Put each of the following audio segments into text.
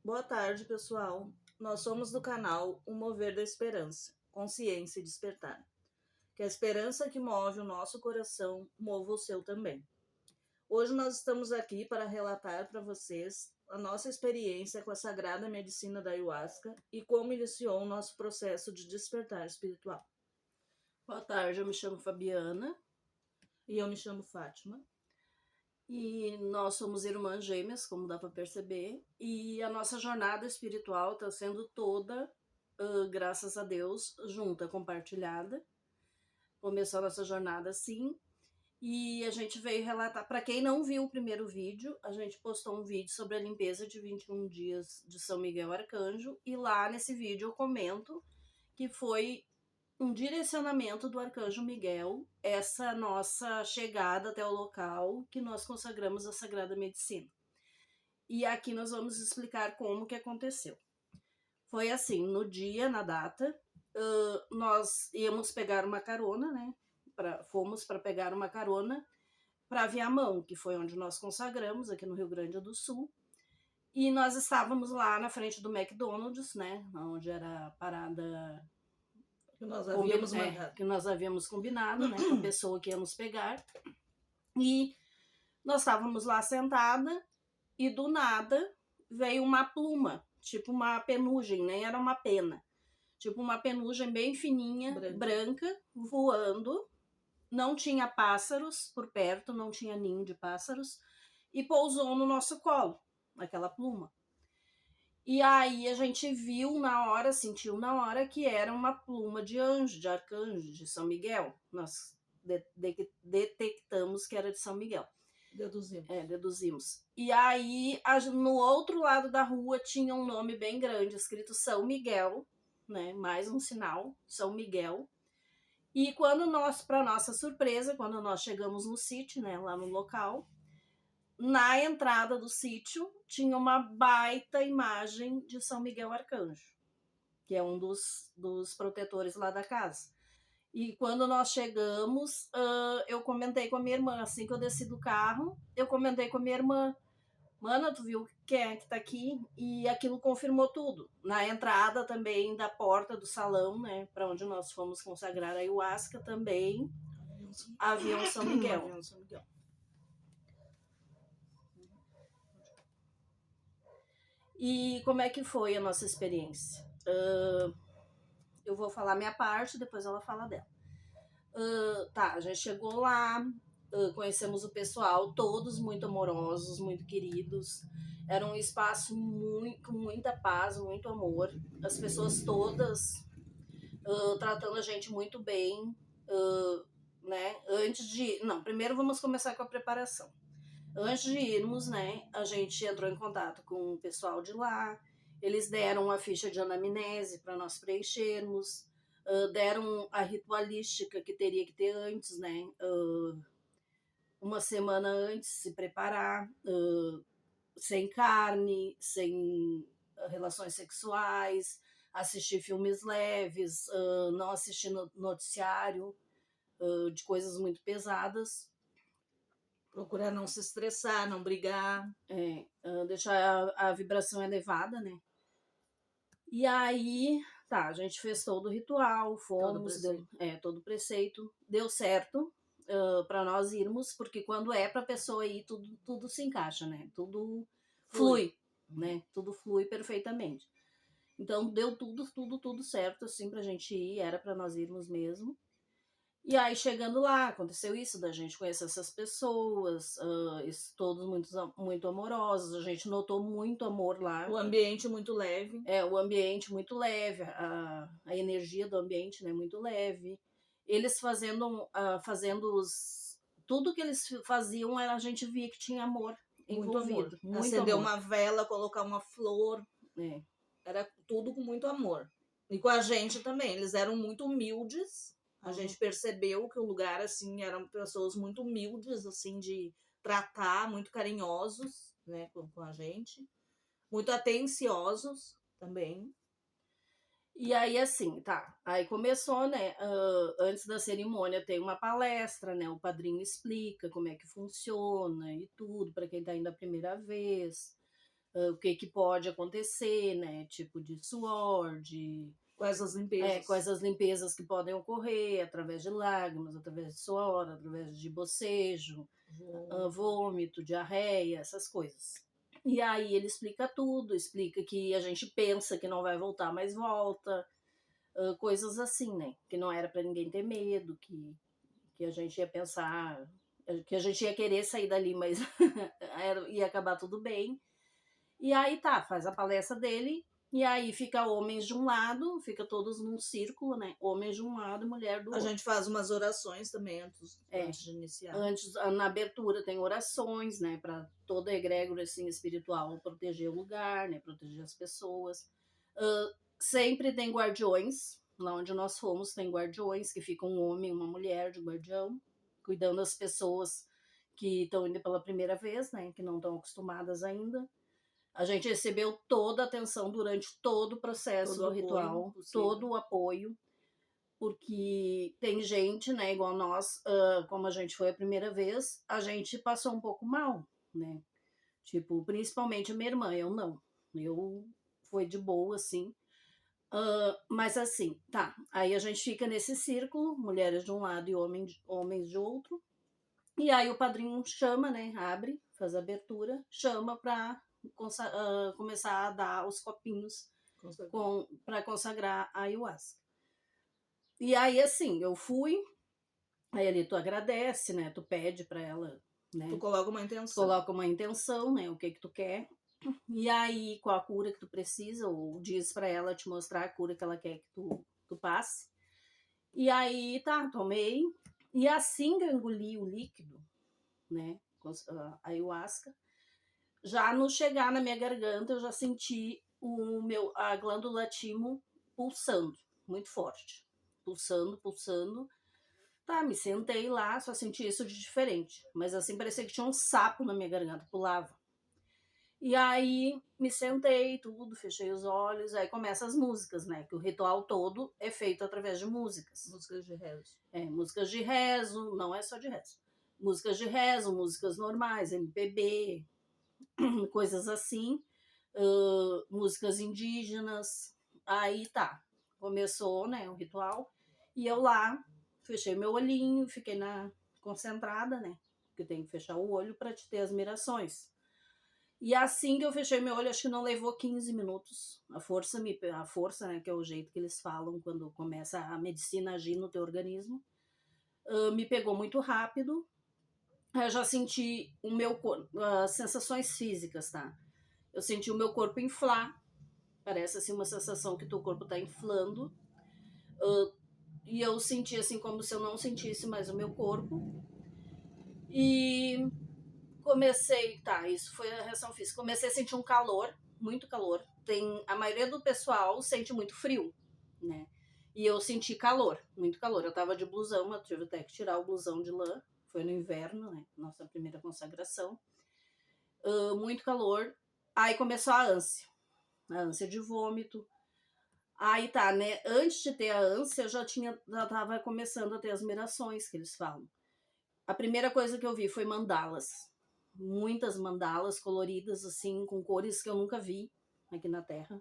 Boa tarde, pessoal. Nós somos do canal O Mover da Esperança, Consciência e Despertar. Que a esperança que move o nosso coração mova o seu também. Hoje nós estamos aqui para relatar para vocês a nossa experiência com a sagrada medicina da ayahuasca e como iniciou o nosso processo de despertar espiritual. Boa tarde, eu me chamo Fabiana. E eu me chamo Fátima. E nós somos irmãs gêmeas, como dá para perceber. E a nossa jornada espiritual está sendo toda, graças a Deus, junta, compartilhada. Começou a nossa jornada assim. E a gente veio relatar. Para quem não viu o primeiro vídeo, a gente postou um vídeo sobre a limpeza de 21 dias de São Miguel Arcanjo. E lá nesse vídeo eu comento que foi um direcionamento do Arcanjo Miguel, essa nossa chegada até o local que nós consagramos a Sagrada Medicina. E aqui nós vamos explicar como que aconteceu. Foi assim, no dia, na data, nós íamos pegar uma carona, né? Fomos para pegar uma carona para Viamão, que foi onde nós consagramos, aqui no Rio Grande do Sul. E nós estávamos lá na frente do McDonald's, né? Onde era a parada que nós havíamos combinado, né, com a pessoa que ia nos pegar. E nós estávamos lá sentada e do nada veio uma pluma, tipo uma penugem, nem era uma pena. Tipo uma penugem bem fininha, branca, voando. Não tinha pássaros por perto, não tinha ninho de pássaros. E pousou no nosso colo, aquela pluma. E aí a gente viu na hora, sentiu na hora que era uma pluma de anjo, de arcanjo, de São Miguel. Nós detectamos que era de São Miguel. Deduzimos. E aí, no outro lado da rua tinha um nome bem grande, escrito São Miguel, né? Mais um sinal, São Miguel. E quando nós, para nossa surpresa, quando nós chegamos no sítio, né, lá no local, na entrada do sítio tinha uma baita imagem de São Miguel Arcanjo, que é um dos protetores lá da casa. E quando nós chegamos, eu comentei com a minha irmã, assim que eu desci do carro, eu comentei com a minha irmã, mana, tu viu quem é que tá aqui? E aquilo confirmou tudo. Na entrada também da porta do salão, né, para onde nós fomos consagrar a ayahuasca, também havia um São Miguel. E como é que foi a nossa experiência? Eu vou falar minha parte, depois ela fala dela. A gente chegou lá, conhecemos o pessoal, todos muito amorosos, muito queridos. Era um espaço com muita paz, muito amor. As pessoas todas tratando a gente muito bem, né? Primeiro vamos começar com a preparação. Antes de irmos, né, a gente entrou em contato com o pessoal de lá, eles deram a ficha de anamnese para nós preenchermos, deram a ritualística que teria que ter antes, né, uma semana antes se preparar, sem carne, sem relações sexuais, assistir filmes leves, não assistir noticiário de coisas muito pesadas. Procurar não se estressar, não brigar. Deixar a vibração elevada, né? E aí, a gente fez todo o ritual, fomos, todo o preceito, deu certo para nós irmos, porque quando é pra pessoa ir, tudo se encaixa, né? Tudo flui, né? Tudo flui perfeitamente. Então, deu tudo certo, assim, pra gente ir, era pra nós irmos mesmo. E aí, chegando lá, aconteceu isso, da gente conhecer essas pessoas, todos muito amorosos, a gente notou muito amor lá. O ambiente muito leve. O ambiente muito leve, a energia do ambiente, né, muito leve. Eles fazendo tudo que eles faziam, a gente via que tinha amor envolvido. Muito amor. Acender uma vela, colocar uma flor. Era tudo com muito amor. E com a gente também, eles eram muito humildes. A gente percebeu que o lugar, assim, eram pessoas muito humildes, assim, de tratar, muito carinhosos, né, com a gente. Muito atenciosos também. E aí, assim, aí começou, né, antes da cerimônia tem uma palestra, né, o padrinho explica como é que funciona e tudo, para quem tá indo a primeira vez. o que que pode acontecer, né? Tipo de suor, de Quais as limpezas? quais as limpezas que podem ocorrer através de lágrimas, através de suor, através de bocejo, vômito, diarreia, essas coisas. E aí ele explica tudo, explica que a gente pensa que não vai voltar, mas volta, coisas assim, né? Que não era para ninguém ter medo, que a gente ia pensar, que a gente ia querer sair dali, mas ia acabar tudo bem. E aí tá, faz a palestra dele, e aí fica homens de um lado, fica todos num círculo, né? Homens de um lado e mulher do A outro. gente faz umas orações também antes de iniciar. Antes, na abertura tem orações, né, para toda a egrégora assim, espiritual proteger o lugar, né, proteger as pessoas. Sempre tem guardiões, lá onde nós fomos tem guardiões, que ficam um homem e uma mulher de guardião, cuidando das pessoas que estão indo pela primeira vez, né, que não estão acostumadas ainda. A gente recebeu toda a atenção durante todo o processo do ritual, todo o apoio, porque tem gente, né, igual nós, como a gente foi a primeira vez, a gente passou um pouco mal, né? Tipo, principalmente a minha irmã, eu não. Eu foi de boa, assim. Mas assim, tá. Aí a gente fica nesse círculo, mulheres de um lado e homens de outro. E aí o padrinho chama, né? Abre, faz a abertura, chama pra começar a dar os copinhos para consagrar a ayahuasca. E aí, assim, eu fui, aí ali tu agradece, né? Tu pede pra ela, né? Tu coloca uma intenção. Tu coloca uma intenção, né? O que tu quer. E aí, qual a cura que tu precisa, ou diz pra ela te mostrar a cura que ela quer que tu passe. E aí, tá, tomei. E assim que eu engoli o líquido, né? A ayahuasca, já no chegar na minha garganta, eu já senti a glândula timo pulsando, muito forte. Pulsando, pulsando. Tá, me sentei lá, só senti isso de diferente. Mas assim, parecia que tinha um sapo na minha garganta, pulava. E aí, me sentei, tudo, fechei os olhos, aí começam as músicas, né? Que o ritual todo é feito através de músicas. Músicas de rezo. Músicas de rezo, não é só de rezo. Músicas de rezo, músicas normais, MPB, coisas assim. Músicas indígenas. Aí tá, começou, né, o ritual. E eu lá, fechei meu olhinho, fiquei concentrada, né? Porque tem que fechar o olho para te ter as mirações. E assim que eu fechei meu olho, acho que não levou 15 minutos. A força, né, que é o jeito que eles falam quando começa a medicina agir no teu organismo, me pegou muito rápido. Eu já senti o meu corpo, as sensações físicas, tá? Eu senti o meu corpo inflar. Parece assim uma sensação que teu corpo tá inflando. E eu senti assim como se eu não sentisse mais o meu corpo. E comecei, tá, isso foi a reação física. Comecei a sentir um calor, muito calor. A maioria do pessoal sente muito frio, né? E eu senti calor, muito calor. Eu tava de blusão, eu tive até que tirar o blusão de lã. Foi no inverno, né? Nossa primeira consagração. Muito calor. Aí começou a ânsia de vômito. Aí tá, né? Antes de ter a ânsia, eu já tava começando a ter as mirações que eles falam. A primeira coisa que eu vi foi mandalas. Muitas mandalas coloridas, assim, com cores que eu nunca vi aqui na Terra.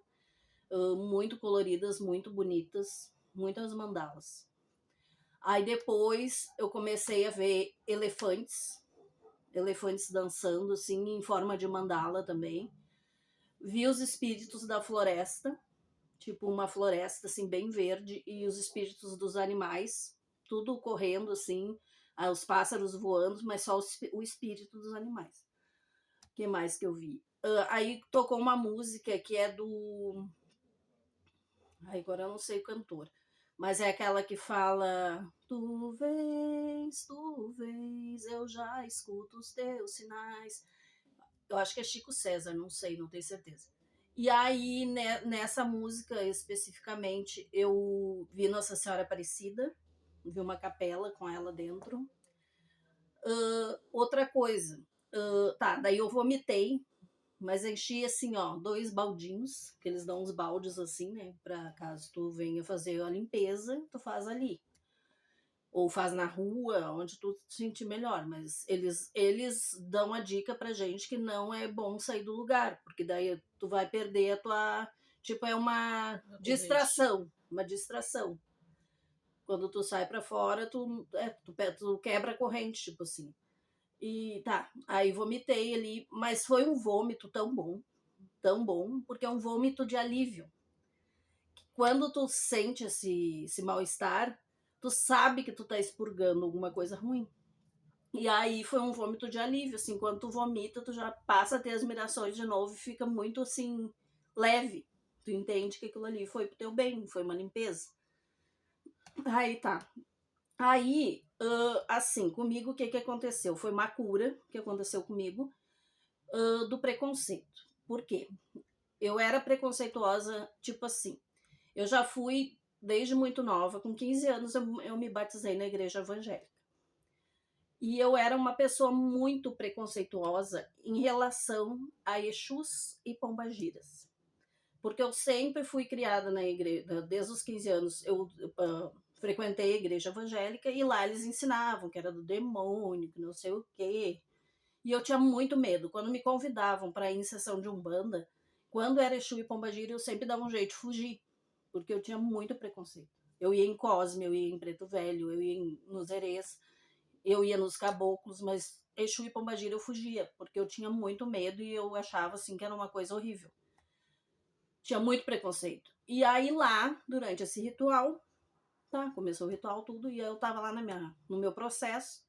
Muito coloridas, muito bonitas. Muitas mandalas. Aí depois eu comecei a ver elefantes dançando, assim, em forma de mandala também. Vi os espíritos da floresta, tipo uma floresta, assim, bem verde, e os espíritos dos animais, tudo correndo, assim, os pássaros voando, mas só o espírito dos animais. O que mais que eu vi? Aí tocou uma música que é do... agora eu não sei o cantor, mas é aquela que fala: tu vês, eu já escuto os teus sinais. Eu acho que é Chico César, não sei, não tenho certeza. E aí, nessa música especificamente, eu vi Nossa Senhora Aparecida, vi uma capela com ela dentro. Outra coisa, tá, daí eu vomitei, mas enchi assim, ó, 2 baldinhos, que eles dão uns baldes assim, né, pra caso tu venha fazer a limpeza, tu faz ali. ou faz na rua, onde tu te sentir melhor, mas eles dão a dica pra gente que não é bom sair do lugar, porque daí tu vai perder a tua, tipo, é uma distração, uma distração. Quando tu sai pra fora, tu quebra a corrente, tipo assim. E tá, aí vomitei ali, mas foi um vômito tão bom, porque é um vômito de alívio. Quando tu sente esse mal-estar, tu sabe que tu tá expurgando alguma coisa ruim. E aí foi um vômito de alívio, assim, quando tu vomita, tu já passa a ter as mirações de novo e fica muito, assim, leve. Tu entende que aquilo ali foi pro teu bem, foi uma limpeza. Aí tá. Aí, assim, comigo o que aconteceu? Foi uma cura que aconteceu comigo do preconceito. Por quê? Eu era preconceituosa, tipo assim, eu já fui desde muito nova, com 15 anos eu me batizei na igreja evangélica. E eu era uma pessoa muito preconceituosa em relação a Exus e Pombagiras. Porque eu sempre fui criada na igreja, desde os 15 anos eu frequentei a igreja evangélica e lá eles ensinavam que era do demônio, que não sei o quê. E eu tinha muito medo. Quando me convidavam para ir em sessão de Umbanda, quando era Exu e Pombagira, eu sempre dava um jeito de fugir, porque eu tinha muito preconceito. Eu ia em Cosme, eu ia em Preto Velho, eu ia nos Herês, eu ia nos Caboclos, mas Exu e Pombagira eu fugia, porque eu tinha muito medo e eu achava assim que era uma coisa horrível. Tinha muito preconceito. E aí lá, durante esse ritual, tá, começou o ritual tudo, e eu tava lá no meu processo,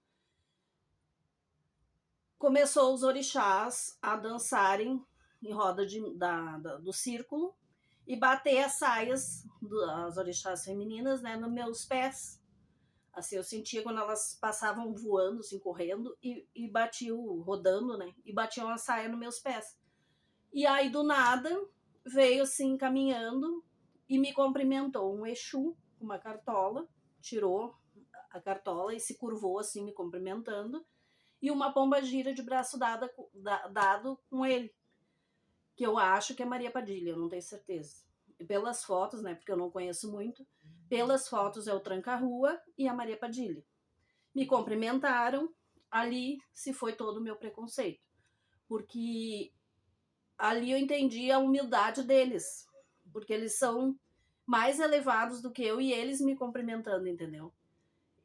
começou os orixás a dançarem em roda do círculo e bater as saias das orixás femininas, né, nos meus pés. Assim, eu sentia quando elas passavam voando, assim, correndo e batiam, rodando, né, e batiam a saia nos meus pés. E aí, do nada, veio, assim, caminhando e me cumprimentou um Exu com uma cartola, tirou a cartola e se curvou, assim, me cumprimentando, e uma pombagira de braço dado com ele, que eu acho que é Maria Padilha, eu não tenho certeza. E pelas fotos, né, porque eu não conheço muito, pelas fotos é o Tranca-Rua e a Maria Padilha. Me cumprimentaram, ali se foi todo o meu preconceito, porque ali eu entendi a humildade deles, porque eles são mais elevados do que eu e eles me cumprimentando, entendeu?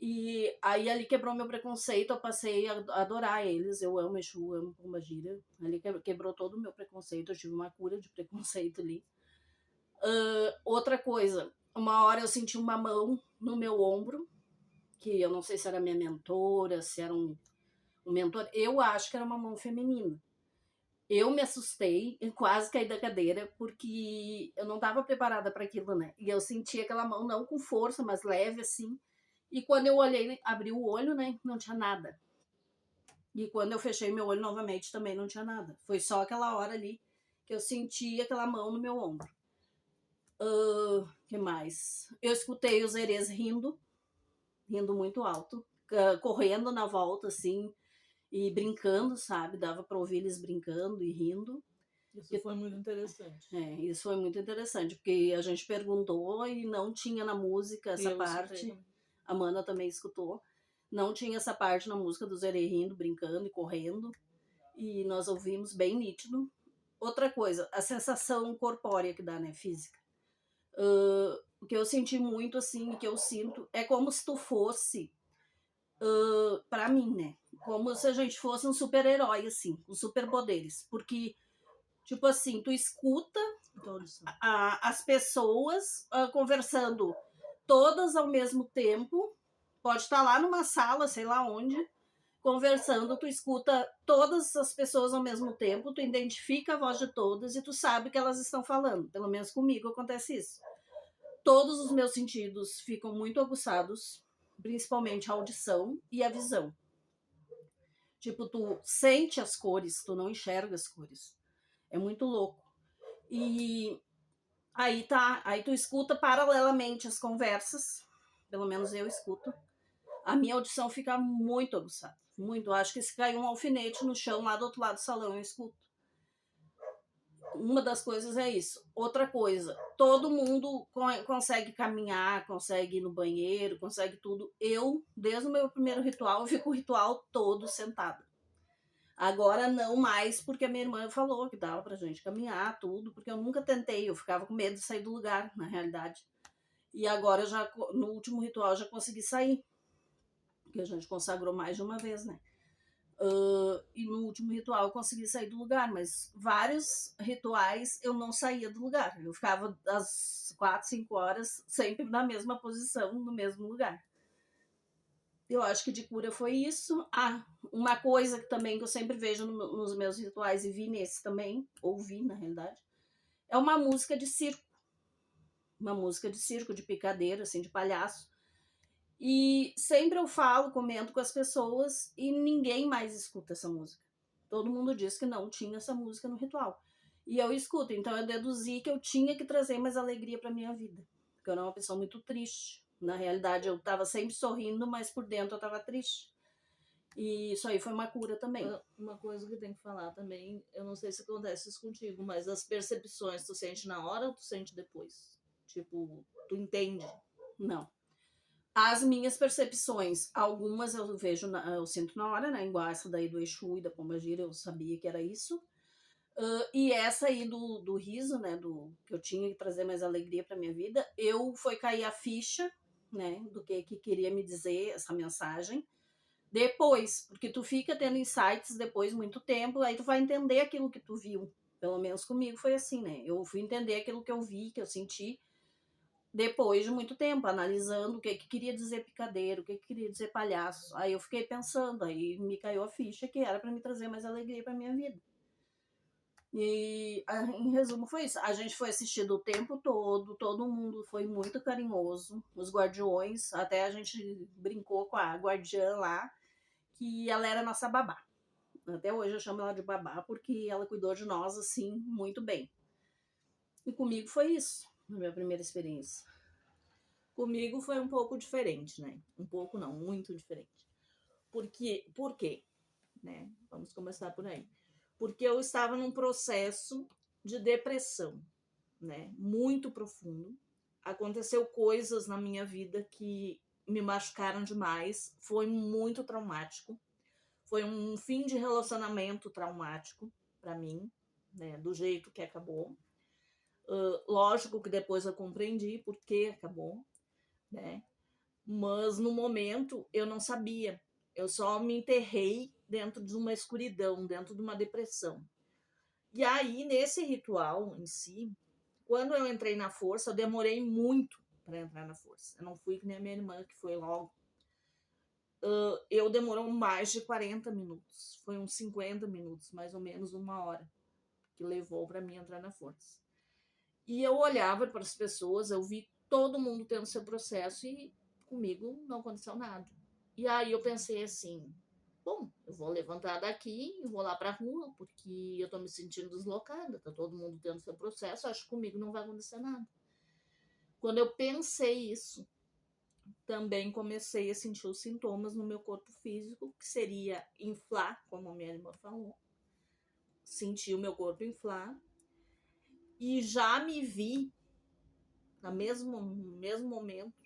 E aí ali quebrou meu preconceito, eu passei a adorar eles, eu amo Exu, amo Pombagira, ali quebrou todo o meu preconceito, eu tive uma cura de preconceito ali. Outra coisa, uma hora eu senti uma mão no meu ombro, que eu não sei se era minha mentora, se era um mentor, eu acho que era uma mão feminina. Eu me assustei e quase caí da cadeira, porque eu não estava preparada para aquilo, né? E eu senti aquela mão, não com força, mas leve assim. E quando eu olhei, abri o olho, né? Não tinha nada. E quando eu fechei meu olho novamente, também não tinha nada. Foi só aquela hora ali que eu senti aquela mão no meu ombro. Que mais? Eu escutei os herês rindo muito alto, correndo na volta, assim, e brincando, sabe? Dava para ouvir eles brincando e rindo. Isso foi muito interessante. Isso foi muito interessante, porque a gente perguntou e não tinha na música essa parte. A Mana também escutou. Não tinha essa parte na música do Zerê rindo, brincando e correndo. E nós ouvimos bem nítido. Outra coisa, a sensação corpórea que dá, né? Física. O que eu senti muito, assim, o que eu sinto, é como se tu fosse, pra mim, né? Como se a gente fosse um super-herói, assim, com superpoderes. Porque, tipo assim, tu escuta as pessoas conversando todas ao mesmo tempo. Pode estar lá numa sala, sei lá onde, conversando, tu escuta todas as pessoas ao mesmo tempo, tu identifica a voz de todas e tu sabe que elas estão falando. Pelo menos comigo acontece isso. Todos os meus sentidos ficam muito aguçados, principalmente a audição e a visão. Tipo, tu sente as cores, tu não enxerga as cores. É muito louco. E aí tu escuta paralelamente as conversas, pelo menos eu escuto. A minha audição fica muito aguçada, muito. Eu acho que se cair um alfinete no chão lá do outro lado do salão, eu escuto. uma das coisas é isso. Outra coisa, todo mundo consegue caminhar, consegue ir no banheiro, consegue tudo. Eu, desde o meu primeiro ritual, eu fico o ritual todo sentada. Agora não mais, porque a minha irmã falou que dava pra gente caminhar, tudo, porque eu nunca tentei, eu ficava com medo de sair do lugar, na realidade. E agora, no último ritual, eu já consegui sair, porque a gente consagrou mais de uma vez, né? E no último ritual eu consegui sair do lugar, mas vários rituais eu não saía do lugar. Eu ficava às 4, 5 horas sempre na mesma posição, no mesmo lugar. Eu acho que de cura foi isso. Uma coisa que também que eu sempre vejo nos meus rituais e vi nesse também, ouvi na realidade, é uma música de circo. Uma música de circo, de picadeiro, assim, de palhaço. E sempre eu falo, comento com as pessoas e ninguém mais escuta essa música. Todo mundo diz que não tinha essa música no ritual. E eu escuto, então eu deduzi que eu tinha que trazer mais alegria para minha vida. Porque eu era uma pessoa muito triste. Na realidade, eu estava sempre sorrindo, mas por dentro eu estava triste. E isso aí foi uma cura também. Uma coisa que tem que falar também, eu não sei se acontece isso contigo, mas as percepções tu sente na hora ou tu sente depois? Tipo, tu entende? Não. As minhas percepções, algumas eu vejo, eu sinto na hora, né? Igual essa daí do Exu e da Pombagira, eu sabia que era isso. E essa aí do riso, né? Que eu tinha que trazer mais alegria para minha vida, foi cair a ficha, né? Do que queria me dizer essa mensagem. Depois, porque tu fica tendo insights depois muito tempo, aí tu vai entender aquilo que tu viu. Pelo menos comigo foi assim, né? Eu fui entender aquilo que eu vi, que eu senti, depois de muito tempo, analisando o que queria dizer picadeiro, o que queria dizer palhaço. Aí eu fiquei pensando, aí me caiu a ficha que era para me trazer mais alegria para minha vida. E, em resumo, foi isso. A gente foi assistido o tempo todo mundo foi muito carinhoso. Os guardiões, até a gente brincou com a guardiã lá, que ela era nossa babá. Até hoje eu chamo ela de babá, porque ela cuidou de nós, assim, muito bem. E comigo foi isso, na minha primeira experiência. Comigo foi um pouco diferente, né? Um pouco não, muito diferente. Por quê? Né? Vamos começar por aí. Porque eu estava num processo de depressão, né? Muito profundo. Aconteceu coisas na minha vida que me machucaram demais. Foi muito traumático. Foi um fim de relacionamento traumático para mim, né? Do jeito que acabou. Lógico que depois eu compreendi por que acabou, né? Mas no momento eu não sabia. Eu só me enterrei dentro de uma escuridão, dentro de uma depressão. E aí, nesse ritual em si, quando eu entrei na força, eu demorei muito para entrar na força. Eu não fui que nem a minha irmã, que foi logo. Eu demorou mais de 40 minutos. Foi uns 50 minutos, mais ou menos uma hora, que levou para mim entrar na força. E eu olhava para as pessoas, eu vi todo mundo tendo seu processo e comigo não aconteceu nada. E aí eu pensei assim, bom, eu vou levantar daqui e vou lá para a rua, porque eu estou me sentindo deslocada, está todo mundo tendo seu processo, acho que comigo não vai acontecer nada. Quando eu pensei isso, também comecei a sentir os sintomas no meu corpo físico, que seria inflar, como a minha irmã falou. Senti o meu corpo inflar. E já me vi, no mesmo momento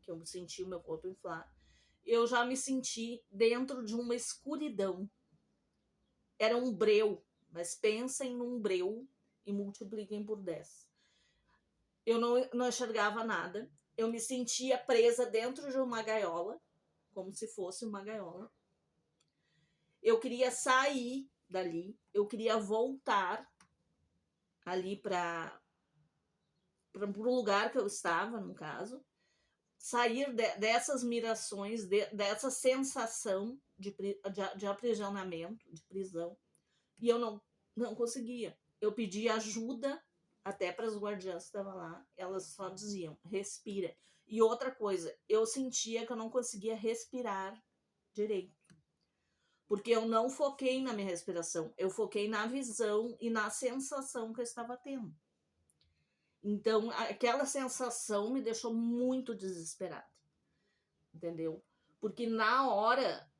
que eu senti o meu corpo inflar, eu já me senti dentro de uma escuridão. Era um breu, mas pensem num breu e multipliquem por 10. Eu não enxergava nada. Eu me sentia presa dentro de uma gaiola, como se fosse uma gaiola. Eu queria sair dali, eu queria voltar ali para o lugar que eu estava, no caso, sair dessas mirações, dessa sensação de aprisionamento, de prisão, e eu não conseguia. Eu pedi ajuda até para as guardiãs que estavam lá, elas só diziam, respira. E outra coisa, eu sentia que eu não conseguia respirar direito. Porque eu não foquei na minha respiração, eu foquei na visão e na sensação que eu estava tendo. Então, aquela sensação me deixou muito desesperada. Entendeu? Porque na hora,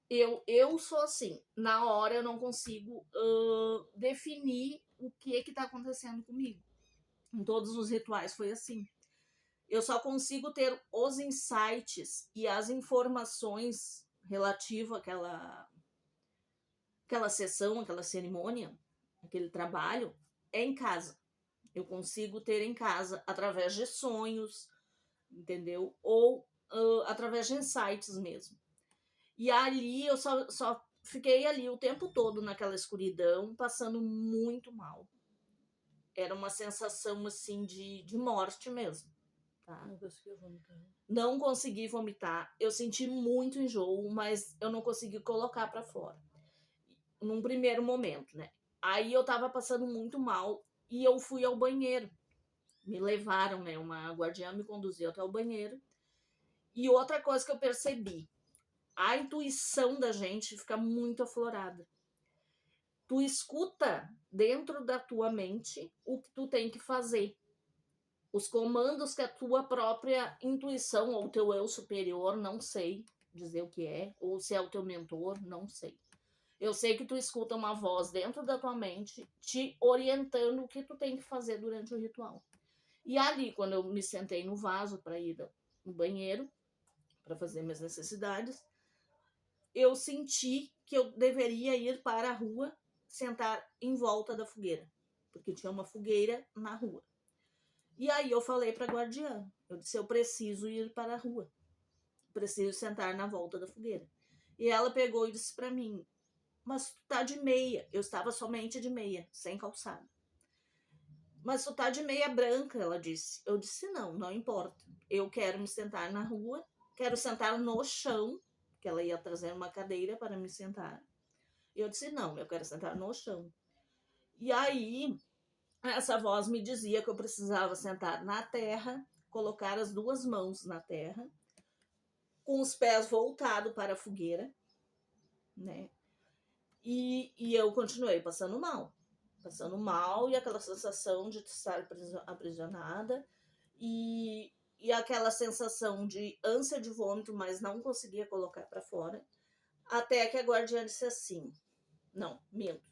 eu sou assim, na hora eu não consigo definir o que tá acontecendo comigo. Em todos os rituais foi assim. Eu só consigo ter os insights e as informações relativas àquela sessão, aquela cerimônia, aquele trabalho, é em casa. Eu consigo ter em casa através de sonhos, entendeu? Ou através de insights mesmo. E ali eu só fiquei ali o tempo todo naquela escuridão, passando muito mal. Era uma sensação assim de morte mesmo. Tá? Não conseguia vomitar. Não consegui vomitar. Eu senti muito enjoo, mas eu não consegui colocar para fora. Num primeiro momento, né? Aí eu tava passando muito mal e eu fui ao banheiro. Me levaram, né? Uma guardiã me conduziu até o banheiro. E outra coisa que eu percebi, a intuição da gente fica muito aflorada. Tu escuta dentro da tua mente o que tu tem que fazer. Os comandos que a tua própria intuição ou teu eu superior, não sei dizer o que é, ou se é o teu mentor, não sei. Eu sei que tu escuta uma voz dentro da tua mente te orientando o que tu tem que fazer durante o ritual. E ali, quando eu me sentei no vaso para ir no banheiro, para fazer minhas necessidades, eu senti que eu deveria ir para a rua, sentar em volta da fogueira, porque tinha uma fogueira na rua. E aí eu falei para a guardiã, eu disse, eu preciso ir para a rua, preciso sentar na volta da fogueira. E ela pegou e disse para mim, mas tu tá de meia. Eu estava somente de meia, sem calçado. Mas tu tá de meia branca, ela disse. Eu disse, não importa. Eu quero me sentar na rua, quero sentar no chão, que ela ia trazer uma cadeira para me sentar. Eu disse, não, eu quero sentar no chão. E aí, essa voz me dizia que eu precisava sentar na terra, colocar as duas mãos na terra, com os pés voltados para a fogueira, né? E eu continuei passando mal, e aquela sensação de estar aprisionada, e aquela sensação de ânsia de vômito, mas não conseguia colocar para fora, até que a guardiã disse assim, não, minto.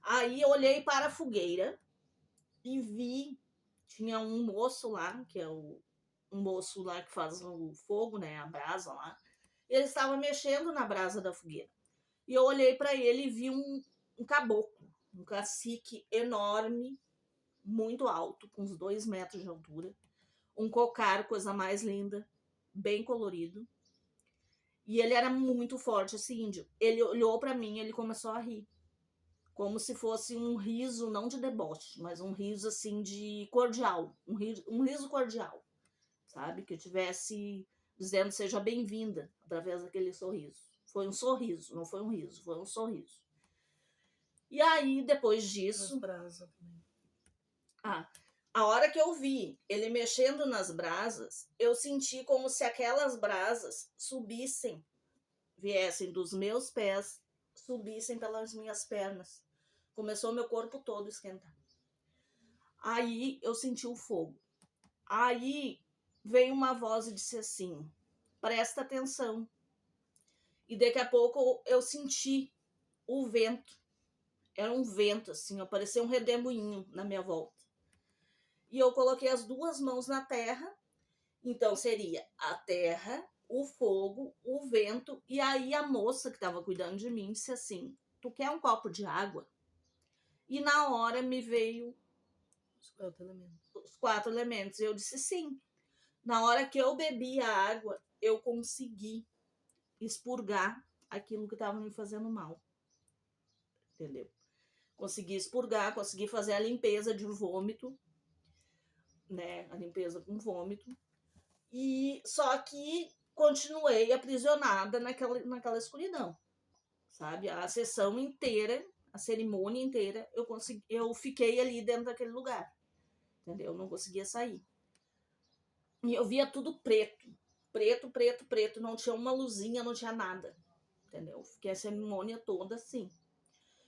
Aí eu olhei para a fogueira e vi, tinha um moço lá, que é um moço lá que faz o fogo, né, a brasa lá, ele estava mexendo na brasa da fogueira. E eu olhei para ele e vi um caboclo, um cacique enorme, muito alto, com uns 2 metros de altura, um cocar, coisa mais linda, bem colorido. E ele era muito forte, esse índio. Ele olhou para mim e ele começou a rir. Como se fosse um riso, não de deboche, mas um riso assim de cordial. Um riso cordial, sabe? Que tivesse dizendo seja bem-vinda através daquele sorriso. Foi um sorriso, não foi um riso, foi um sorriso. E aí, depois disso... a hora que eu vi ele mexendo nas brasas, eu senti como se aquelas brasas subissem, viessem dos meus pés, subissem pelas minhas pernas. Começou meu corpo todo a esquentar. Aí eu senti o fogo. Aí veio uma voz e disse assim, presta atenção. E daqui a pouco eu senti o vento. Era um vento, assim, apareceu um redemoinho na minha volta. E eu coloquei as duas mãos na terra. Então seria a terra, o fogo, o vento. E aí a moça que estava cuidando de mim disse assim, tu quer um copo de água? E na hora me veio os 4 elementos. Eu disse sim. Na hora que eu bebi a água, eu consegui expurgar aquilo que estava me fazendo mal. Entendeu? Consegui expurgar, consegui fazer a limpeza de vômito, né? A limpeza com vômito. E só que continuei aprisionada naquela escuridão, sabe? A sessão inteira, a cerimônia inteira, eu fiquei ali dentro daquele lugar, entendeu? Eu não conseguia sair. E eu via tudo preto, não tinha uma luzinha, não tinha nada, entendeu? Fiquei a cerimônia toda assim.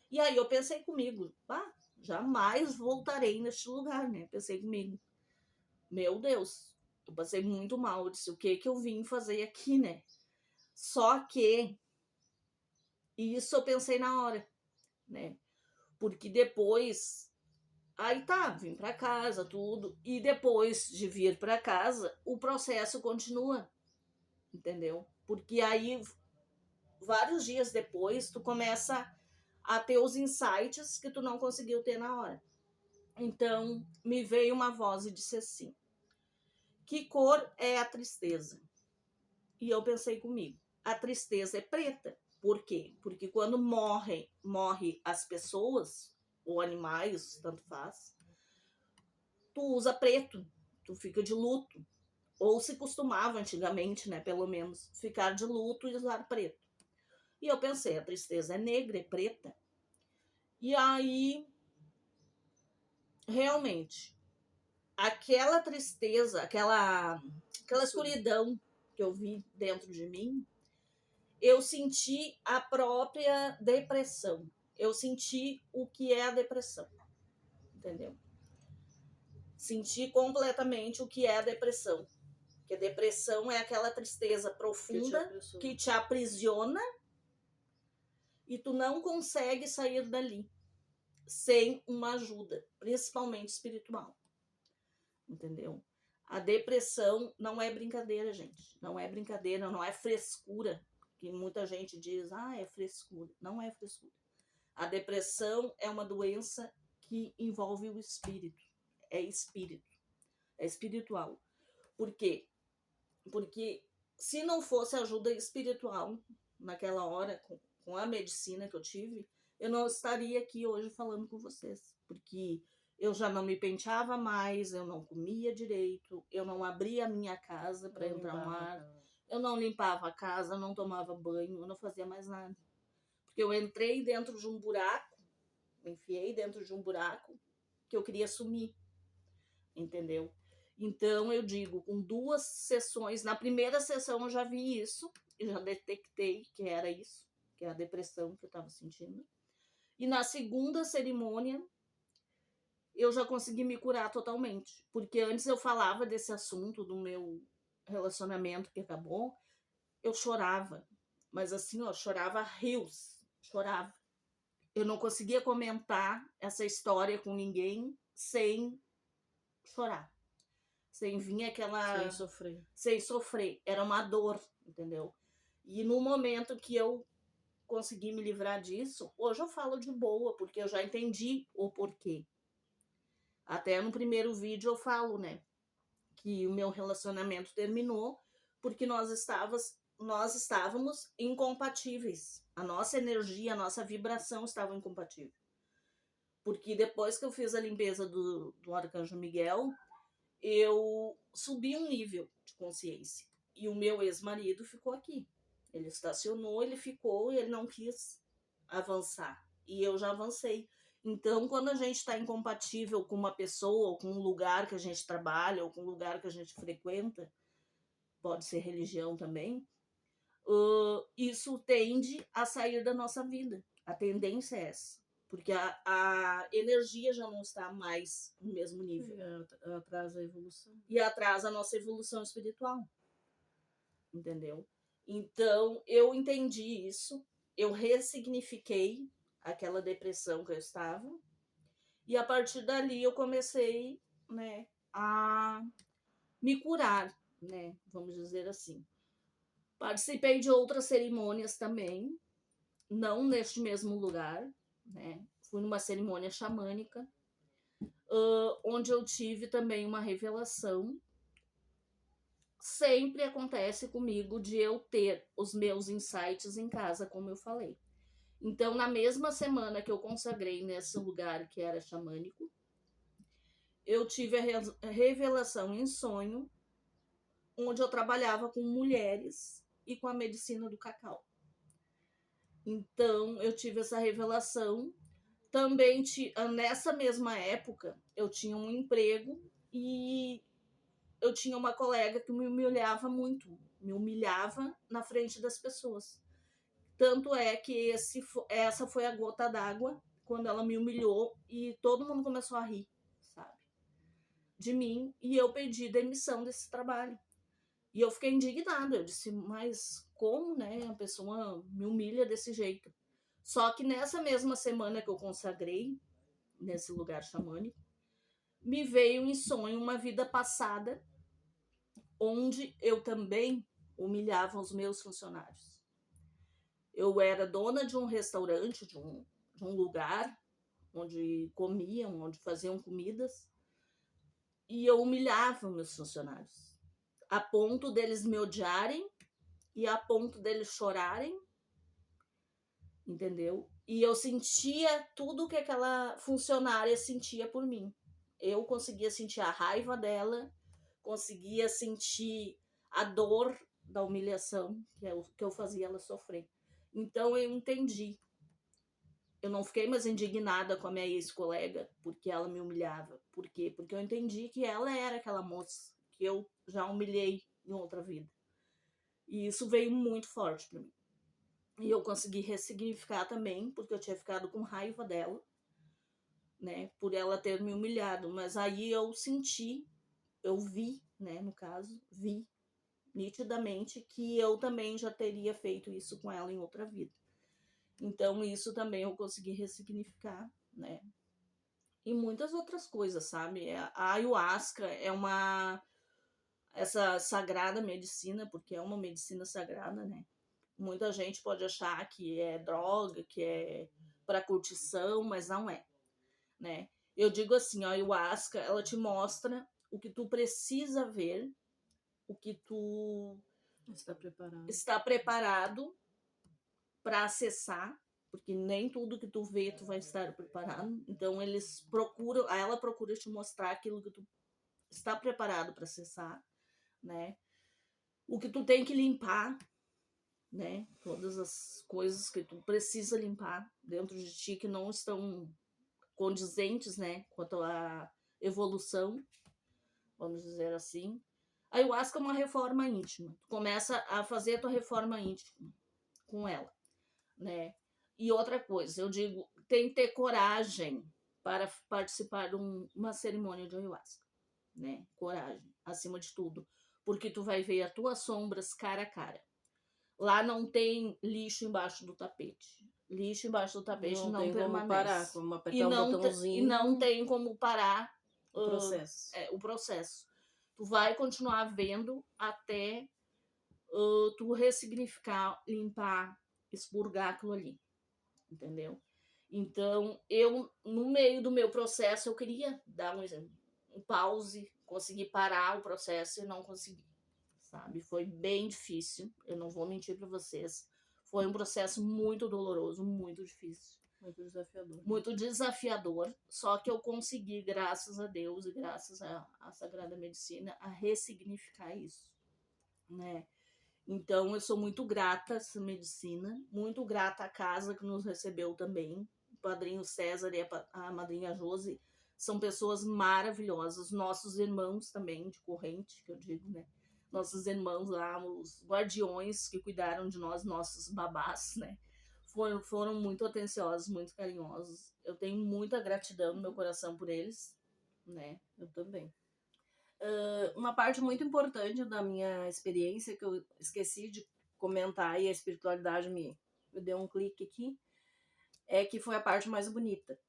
E aí eu pensei comigo, jamais voltarei neste lugar, né? Pensei comigo, meu Deus, eu passei muito mal, eu disse, o que eu vim fazer aqui, né? Só que isso eu pensei na hora, né? Porque depois Aí tá, vim pra casa, tudo. E depois de vir pra casa, o processo continua, entendeu? Porque aí, vários dias depois, tu começa a ter os insights que tu não conseguiu ter na hora. Então, me veio uma voz e disse assim: que cor é a tristeza? E eu pensei comigo, a tristeza é preta. Por quê? Porque quando morre as pessoas, ou animais, tanto faz, tu usa preto, tu fica de luto. Ou se costumava antigamente, né, pelo menos, ficar de luto e usar preto. E eu pensei, a tristeza é negra, é preta. E aí, realmente, aquela tristeza, aquela escuridão que eu vi dentro de mim, eu senti a própria depressão. Eu senti o que é a depressão, entendeu? Senti completamente o que é a depressão. Porque a depressão é aquela tristeza profunda que te aprisiona e tu não consegue sair dali sem uma ajuda, principalmente espiritual. Entendeu? A depressão não é brincadeira, gente. Não é brincadeira, não é frescura. Que muita gente diz, é frescura. Não é frescura. A depressão é uma doença que envolve o espírito. É espírito. É espiritual. Por quê? Porque se não fosse ajuda espiritual naquela hora, com a medicina que eu tive, eu não estaria aqui hoje falando com vocês. Porque eu já não me penteava mais, eu não comia direito, eu não abria a minha casa para entrar no ar, eu não limpava a casa, não tomava banho, eu não fazia mais nada. Porque eu entrei dentro de um buraco, me enfiei dentro de um buraco que eu queria sumir, entendeu? Então eu digo, com 2 sessões, na primeira sessão eu já vi isso, eu já detectei que era isso, que é a depressão que eu estava sentindo. E na segunda cerimônia, eu já consegui me curar totalmente. Porque antes eu falava desse assunto do meu relacionamento que acabou, eu chorava. Mas assim, chorava rios. Chorava. Eu não conseguia comentar essa história com ninguém sem chorar. Sem vir aquela... Sem sofrer. Sem sofrer. Era uma dor, entendeu? E no momento que eu consegui me livrar disso, hoje eu falo de boa, porque eu já entendi o porquê. Até no primeiro vídeo eu falo, né, que o meu relacionamento terminou porque nós estávamos incompatíveis. A nossa energia, a nossa vibração estava incompatível. Porque depois que eu fiz a limpeza do Arcanjo Miguel, eu subi um nível de consciência. E o meu ex-marido ficou aqui. Ele estacionou, ele ficou e ele não quis avançar. E eu já avancei. Então, quando a gente está incompatível com uma pessoa, ou com um lugar que a gente trabalha, ou com um lugar que a gente frequenta, pode ser religião também, isso tende a sair da nossa vida. A tendência é essa. Porque a energia já não está mais no mesmo nível. E atrasa a evolução. E atrasa a nossa evolução espiritual. Entendeu? Então, eu entendi isso, eu ressignifiquei aquela depressão que eu estava, e a partir dali eu comecei, né, a me curar, né, vamos dizer assim. Participei de outras cerimônias também, não neste mesmo lugar, né, fui numa cerimônia xamânica, onde eu tive também uma revelação. Sempre acontece comigo de eu ter os meus insights em casa, como eu falei. Então, na mesma semana que eu consagrei nesse lugar que era xamânico, eu tive a revelação em sonho, onde eu trabalhava com mulheres e com a medicina do cacau. Então, eu tive essa revelação. Também, nessa mesma época, eu tinha um emprego e eu tinha uma colega que me humilhava muito, me humilhava na frente das pessoas. Tanto é que essa foi a gota d'água, quando ela me humilhou e todo mundo começou a rir, sabe? De mim, e eu pedi demissão desse trabalho. E eu fiquei indignada, eu disse, mas como, né, a pessoa me humilha desse jeito? Só que nessa mesma semana que eu consagrei, nesse lugar xamânico, me veio em sonho uma vida passada onde eu também humilhava os meus funcionários. Eu era dona de um restaurante, de um lugar onde comiam, onde faziam comidas, e eu humilhava meus funcionários, a ponto deles me odiarem e a ponto deles chorarem, entendeu? E eu sentia tudo que aquela funcionária sentia por mim. Eu conseguia sentir a raiva dela, conseguia sentir a dor da humilhação que eu fazia ela sofrer. Então eu entendi. Eu não fiquei mais indignada com a minha ex-colega porque ela me humilhava. Por quê? Porque eu entendi que ela era aquela moça que eu já humilhei em outra vida. E isso veio muito forte para mim. E eu consegui ressignificar também, porque eu tinha ficado com raiva dela, né, por ela ter me humilhado. Mas aí eu senti, eu vi, né, no caso, vi nitidamente que eu também já teria feito isso com ela em outra vida. Então isso também eu consegui ressignificar, né? E muitas outras coisas, sabe? A ayahuasca é essa sagrada medicina, porque é uma medicina sagrada, né? Muita gente pode achar que é droga, que é para curtição, mas não é, né? Eu digo assim, a ayahuasca, ela te mostra o que tu precisa ver, o que tu está preparado para acessar, porque nem tudo que tu vê tu vai estar preparado. Então ela procura te mostrar aquilo que tu está preparado para acessar, né? O que tu tem que limpar, né? Todas as coisas que tu precisa limpar dentro de ti que não estão condizentes, né, quanto à evolução, vamos dizer assim. A ayahuasca é uma reforma íntima. Tu começa a fazer a tua reforma íntima com ela, né? E outra coisa, eu digo, tem que ter coragem para participar de uma cerimônia de ayahuasca, né? Coragem, acima de tudo, porque tu vai ver as tuas sombras cara a cara. Lá não tem lixo embaixo do tapete. Lixo embaixo do tapete não permanece. E não tem como parar o processo. Tu vai continuar vendo até tu ressignificar, limpar, expurgar aquilo ali. Entendeu? Então, eu, no meio do meu processo, eu queria dar um pause, conseguir parar o processo e não consegui, sabe? Foi bem difícil, eu não vou mentir para vocês. Foi um processo muito doloroso, muito difícil. Muito desafiador. Muito desafiador, só que eu consegui, graças a Deus e graças à Sagrada Medicina, a ressignificar isso, né? Então, eu sou muito grata a essa medicina, muito grata à casa que nos recebeu também. O padrinho César e a madrinha Josi são pessoas maravilhosas. Nossos irmãos também, de corrente, que eu digo, né? Nossos irmãos lá, os guardiões que cuidaram de nós, nossos babás, né? Foram muito atenciosos, muito carinhosos. Eu tenho muita gratidão no meu coração por eles, né? Eu também. Uma parte muito importante da minha experiência que eu esqueci de comentar e a espiritualidade me deu um clique aqui, é que foi a parte mais bonita,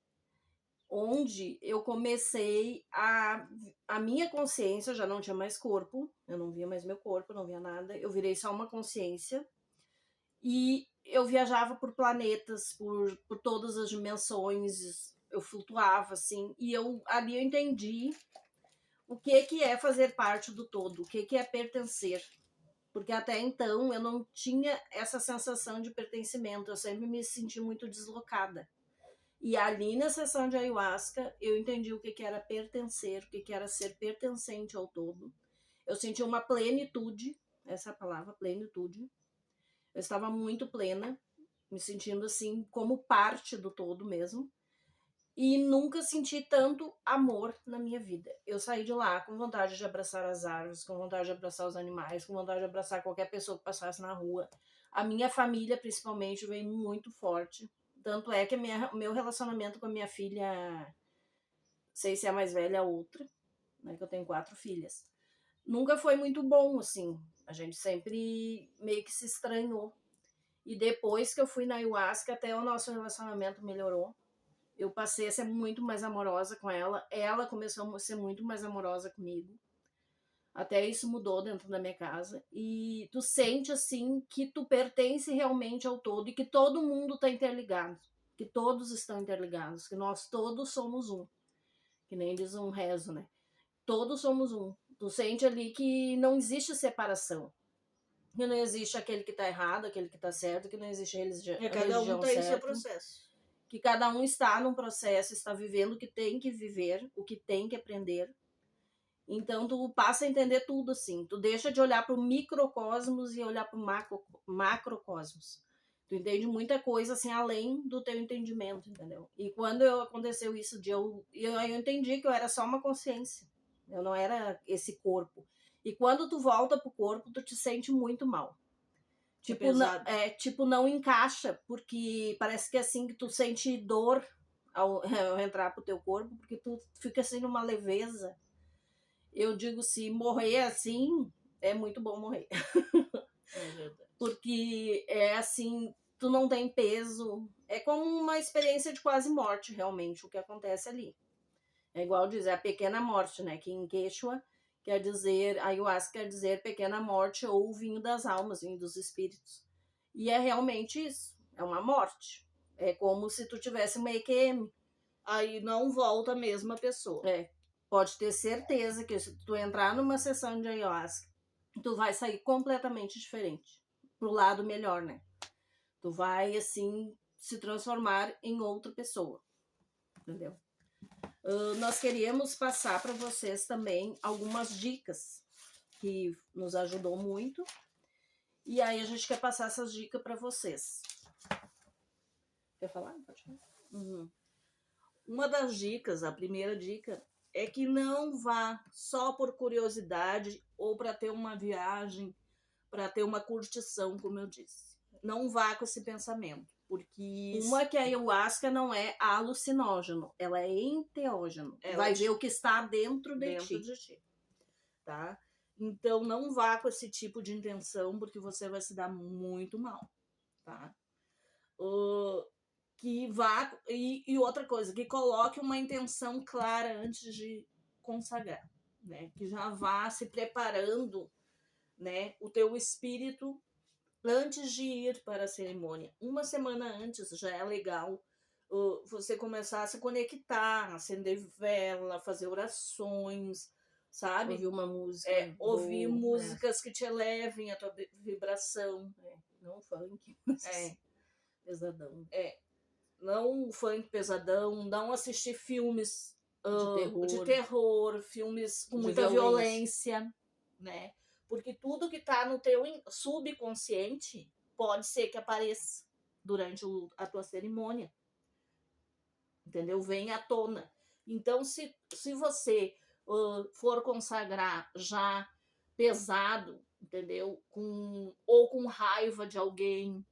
onde eu comecei a minha consciência já não tinha mais corpo, eu não via mais meu corpo, não via nada, eu virei só uma consciência e eu viajava por planetas, por todas as dimensões, eu flutuava assim, e ali eu entendi o que é fazer parte do todo, o que é pertencer. Porque até então eu não tinha essa sensação de pertencimento, eu sempre me senti muito deslocada. E ali na sessão de ayahuasca eu entendi o que era pertencer, o que era ser pertencente ao todo. Eu senti uma plenitude, essa é a palavra, plenitude. Eu estava muito plena, me sentindo assim como parte do todo mesmo. E nunca senti tanto amor na minha vida. Eu saí de lá com vontade de abraçar as árvores, com vontade de abraçar os animais, com vontade de abraçar qualquer pessoa que passasse na rua. A minha família, principalmente, veio muito forte. Tanto é que meu relacionamento com a minha filha, sei se é a mais velha, a outra, né, que eu tenho 4 filhas, nunca foi muito bom, assim. A gente sempre meio que se estranhou. E depois que eu fui na ayahuasca, até o nosso relacionamento melhorou. Eu passei a ser muito mais amorosa com ela começou a ser muito mais amorosa comigo. Até isso mudou dentro da minha casa. E tu sente, assim, que tu pertence realmente ao todo e que todo mundo está interligado. Que todos estão interligados. Que nós todos somos um. Que nem diz um rezo, né? Todos somos um. Tu sente ali que não existe separação. Que não existe aquele que tá errado, aquele que tá certo. Que não existe religião Cada um tem seu certa. processo. Que cada um está num processo, está vivendo o que tem que viver, o que tem que aprender. Então, tu passa a entender tudo, assim. Tu deixa de olhar para o microcosmos e olhar para o macrocosmos. Tu entende muita coisa, assim, além do teu entendimento, entendeu? E quando aconteceu isso, eu entendi que eu era só uma consciência. Eu não era esse corpo. E quando tu volta pro corpo, tu te sente muito mal. Tipo, não encaixa, porque parece que assim que tu sente dor ao entrar pro teu corpo, porque tu fica assim numa leveza. Eu digo, se morrer assim, é muito bom morrer. É verdade. Porque é assim, tu não tem peso. É como uma experiência de quase morte, realmente, o que acontece ali. É igual dizer a pequena morte, né? Que em Quechua quer dizer, ayahuasca quer dizer pequena morte ou vinho das almas, vinho dos espíritos. E é realmente isso. É uma morte. É como se tu tivesse uma EQM. Aí não volta a mesma pessoa. Pode ter certeza que se tu entrar numa sessão de ayahuasca, tu vai sair completamente diferente. Pro lado melhor, né? Tu vai, assim, se transformar em outra pessoa. Entendeu? Nós queríamos passar para vocês também algumas dicas que nos ajudou muito. E aí a gente quer passar essas dicas para vocês. Quer falar? Pode falar. Uhum. Uma das dicas, a primeira dica, é que não vá só por curiosidade ou para ter uma viagem, para ter uma curtição, como eu disse. Não vá com esse pensamento, porque uma que a ayahuasca não é alucinógeno, ela é enteógeno. Vai ver o que está dentro de ti. Tá? Então não vá com esse tipo de intenção, porque você vai se dar muito mal, tá? Que vá e outra coisa, que coloque uma intenção clara antes de consagrar, né? Que já vá se preparando, né? O teu espírito antes de ir para a cerimônia. Uma semana antes já é legal você começar a se conectar, acender vela, fazer orações, sabe? Ouvir uma música. Ouvir músicas que te elevem a tua vibração. Não funk, mas pesadão. Não funk pesadão, não assistir filmes de terror, filmes com muita violência, né? Porque tudo que tá no teu subconsciente pode ser que apareça durante a tua cerimônia. Entendeu? Vem à tona. Então, se você for consagrar já pesado, entendeu? Ou com raiva de alguém,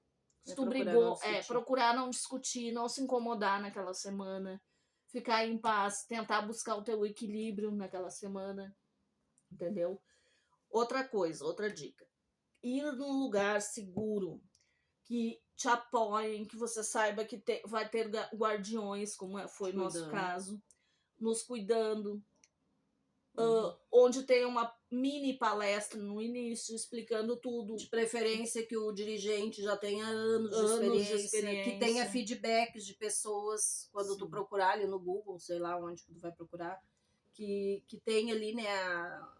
se tu brigou, procurar não discutir, não se incomodar naquela semana, ficar em paz, tentar buscar o teu equilíbrio naquela semana, entendeu? Outra coisa, outra dica, ir num lugar seguro, que te apoiem, que você saiba que vai ter guardiões, como foi o nosso caso, nos cuidando, onde tem uma mini palestra no início, explicando tudo. De preferência que o dirigente já tenha anos de experiência, que tenha feedbacks de pessoas, quando tu procurar ali no Google, sei lá onde tu vai procurar, que tem ali, né,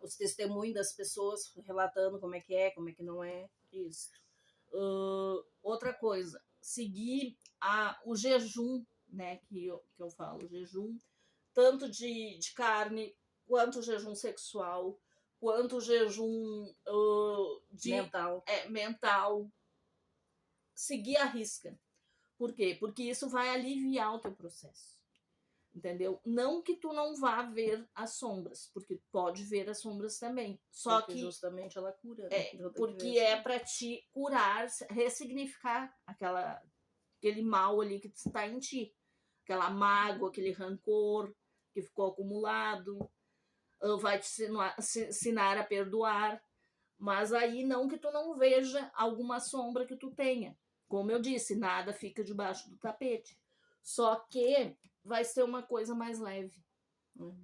os testemunhos das pessoas relatando como é que não é. Isso. Outra coisa, seguir o jejum, né, que eu falo, jejum, tanto de carne, quanto jejum sexual, quanto jejum mental. Seguir a risca. Por quê? Porque isso vai aliviar o teu processo. Entendeu? Não que tu não vá ver as sombras, porque pode ver as sombras também. Só porque que justamente ela cura. Porque é para te curar, ressignificar aquele mal ali que está em ti. Aquela mágoa, aquele rancor que ficou acumulado. Vai te ensinar a perdoar. Mas aí não que tu não veja alguma sombra que tu tenha. Como eu disse, nada fica debaixo do tapete. Só que vai ser uma coisa mais leve.